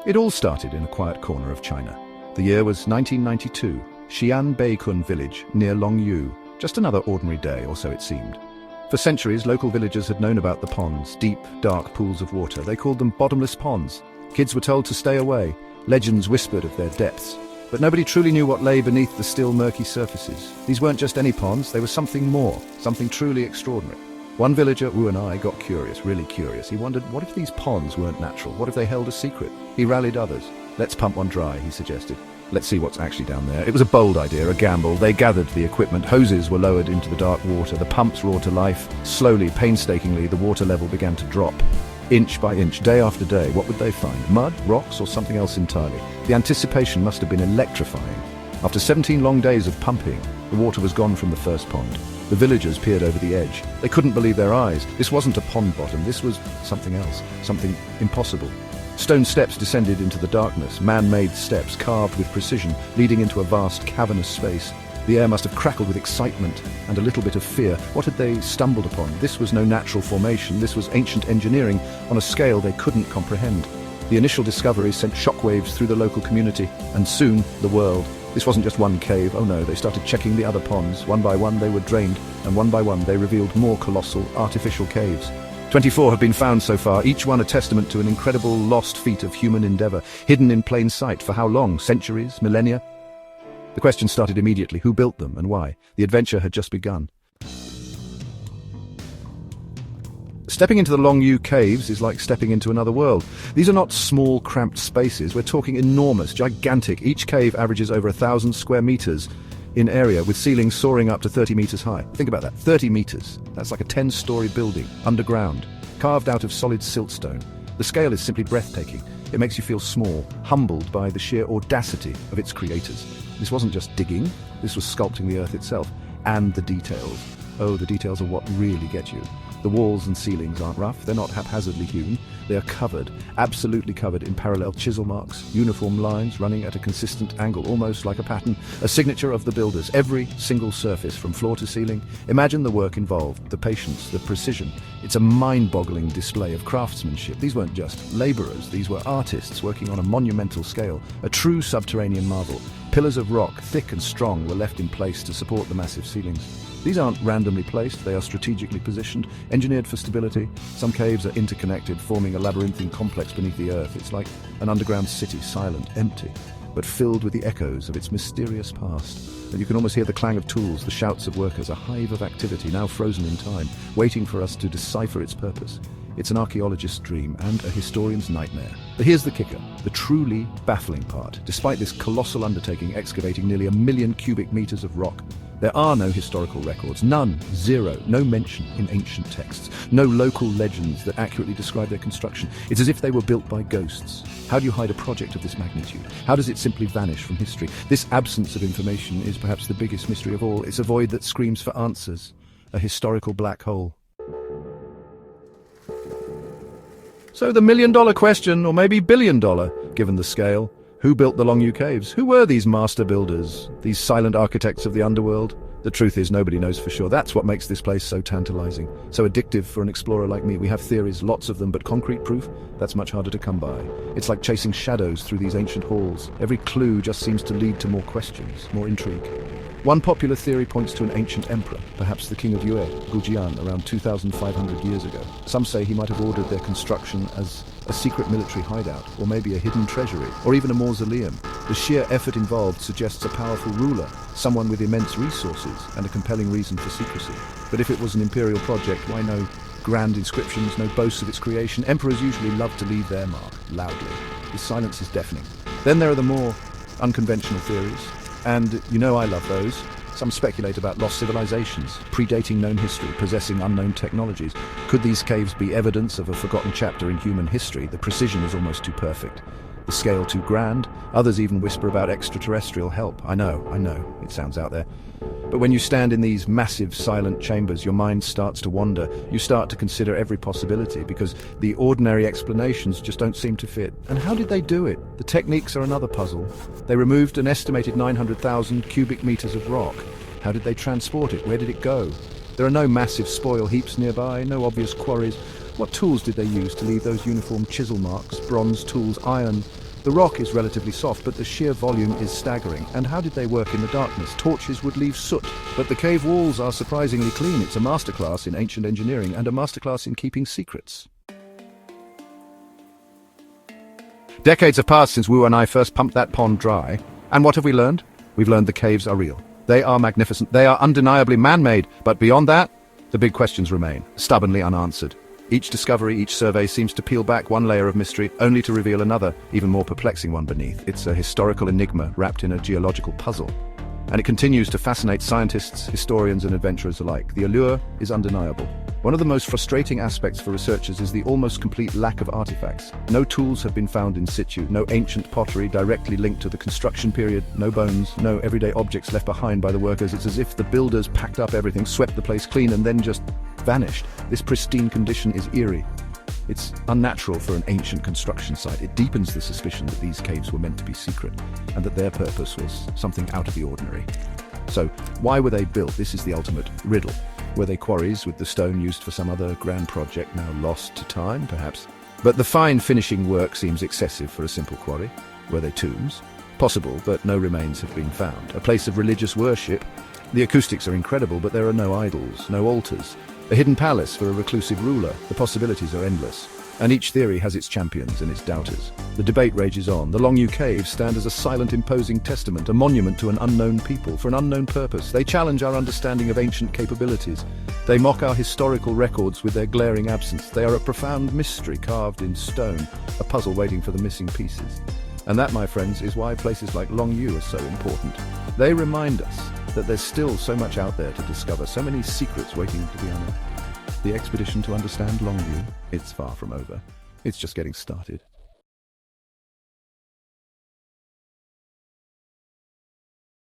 It all started in a quiet corner of China. The year was 1992, Xi'an village near Longyou. Just another ordinary day, or so it seemed. For centuries, local villagers had known about the ponds, deep, dark pools of water. They called them bottomless ponds. Kids were told to stay away. Legends whispered of their depths. But nobody truly knew what lay beneath the still murky surfaces. These weren't just any ponds, they were something more, something truly extraordinary. One villager, Wu and I, got curious, really curious. He wondered, what if these ponds weren't natural? What if they held a secret? He rallied others. Let's pump one dry, he suggested. Let's see what's actually down there. It was a bold idea, a gamble. They gathered the equipment. Hoses were lowered into the dark water. The pumps roared to life. Slowly, painstakingly, the water level began to drop. Inch by inch, day after day, what would they find? Mud, rocks, or something else entirely? The anticipation must have been electrifying. After 17 long days of pumping, the water was gone from the first pond. The villagers peered over the edge. They couldn't believe their eyes. This wasn't a pond bottom. This was something else, something impossible. Stone steps descended into the darkness, man-made steps carved with precision, leading into a vast cavernous space. The air must have crackled with excitement and a little bit of fear. What had they stumbled upon? This was no natural formation. This was ancient engineering on a scale they couldn't comprehend. The initial discovery sent shockwaves through the local community, and soon the world. This wasn't just one cave, oh no, they started checking the other ponds. One by one they were drained, and one by one they revealed more colossal, artificial caves. 24 have been found so far, each one a testament to an incredible lost feat of human endeavor, hidden in plain sight. For how long? Centuries? Millennia? The question started immediately. Who built them and why? The adventure had just begun. Stepping into the Longyou caves is like stepping into another world. These are not small, cramped spaces. We're talking enormous, gigantic. Each cave averages over 1,000 square meters in area, with ceilings soaring up to 30 meters high. Think about that, 30 meters. That's like a 10-story building, underground, carved out of solid siltstone. The scale is simply breathtaking. It makes you feel small, humbled by the sheer audacity of its creators. This wasn't just digging, this was sculpting the earth itself. And the details. Oh, the details are what really get you. The walls and ceilings aren't rough, they're not haphazardly hewn. They are covered, absolutely covered in parallel chisel marks, uniform lines running at a consistent angle, almost like a pattern, a signature of the builders. Every single surface, from floor to ceiling. Imagine the work involved, the patience, the precision. It's a mind-boggling display of craftsmanship. These weren't just laborers, these were artists working on a monumental scale, a true subterranean marvel. Pillars of rock, thick and strong, were left in place to support the massive ceilings. These aren't randomly placed, they are strategically positioned, engineered for stability. Some caves are interconnected, forming a labyrinthine complex beneath the earth. It's like an underground city, silent, empty, but filled with the echoes of its mysterious past. And you can almost hear the clang of tools, the shouts of workers, a hive of activity now frozen in time, waiting for us to decipher its purpose. It's an archaeologist's dream and a historian's nightmare. But here's the kicker, the truly baffling part. Despite this colossal undertaking excavating nearly 1 million cubic meters of rock, there are no historical records, none, zero, no mention in ancient texts, no local legends that accurately describe their construction. It's as if they were built by ghosts. How do you hide a project of this magnitude? How does it simply vanish from history? This absence of information is perhaps the biggest mystery of all. It's a void that screams for answers, a historical black hole. So the million-dollar question, or maybe billion-dollar, given the scale. Who built the Longyou caves? Who were these master builders, these silent architects of the underworld? The truth is, nobody knows for sure. That's what makes this place so tantalizing, so addictive for an explorer like me. We have theories, lots of them, but concrete proof? That's much harder to come by. It's like chasing shadows through these ancient halls. Every clue just seems to lead to more questions, more intrigue. One popular theory points to an ancient emperor, perhaps the king of Yue, Gujian, around 2,500 years ago. Some say he might have ordered their construction as a secret military hideout, or maybe a hidden treasury, or even a mausoleum. The sheer effort involved suggests a powerful ruler, someone with immense resources and a compelling reason for secrecy. But if it was an imperial project, why no grand inscriptions, no boasts of its creation? Emperors usually love to leave their mark, loudly. The silence is deafening. Then there are the more unconventional theories, and you know I love those. Some speculate about lost civilizations, predating known history, possessing unknown technologies. Could these caves be evidence of a forgotten chapter in human history? The precision is almost too perfect, the scale too grand. Others even whisper about extraterrestrial help. I know, it sounds out there. But when you stand in these massive silent chambers, your mind starts to wander. You start to consider every possibility, because the ordinary explanations just don't seem to fit. And how did they do it? The techniques are another puzzle. They removed an estimated 900,000 cubic meters of rock. How did they transport it? Where did it go? There are no massive spoil heaps nearby, no obvious quarries. What tools did they use to leave those uniform chisel marks, bronze tools, iron? The rock is relatively soft, but the sheer volume is staggering. And how did they work in the darkness? Torches would leave soot, but the cave walls are surprisingly clean. It's a masterclass in ancient engineering and a masterclass in keeping secrets. Decades have passed since Wu and I first pumped that pond dry. And what have we learned? We've learned the caves are real. They are magnificent. They are undeniably man-made. But beyond that, the big questions remain, stubbornly unanswered. Each discovery, each survey seems to peel back one layer of mystery, only to reveal another, even more perplexing one beneath. It's a historical enigma wrapped in a geological puzzle. And it continues to fascinate scientists, historians, and adventurers alike. The allure is undeniable. One of the most frustrating aspects for researchers is the almost complete lack of artifacts. No tools have been found in situ, no ancient pottery directly linked to the construction period, no bones, no everyday objects left behind by the workers. It's as if the builders packed up everything, swept the place clean, and then just vanished. This pristine condition is eerie. It's unnatural for an ancient construction site. It deepens the suspicion that these caves were meant to be secret, and that their purpose was something out of the ordinary. So, why were they built? This is the ultimate riddle. Were they quarries with the stone used for some other grand project now lost to time, perhaps? But the fine finishing work seems excessive for a simple quarry. Were they tombs? Possible, but no remains have been found. A place of religious worship? The acoustics are incredible, but there are no idols, no altars. A hidden palace for a reclusive ruler. The possibilities are endless. And each theory has its champions and its doubters. The debate rages on. The Longyou caves stand as a silent, imposing testament, a monument to an unknown people, for an unknown purpose. They challenge our understanding of ancient capabilities. They mock our historical records with their glaring absence. They are a profound mystery carved in stone, a puzzle waiting for the missing pieces. And that, my friends, is why places like Longyou are so important. They remind us that there's still so much out there to discover, so many secrets waiting to be unearthed. The expedition to understand Longyou, it's far from over. It's just getting started.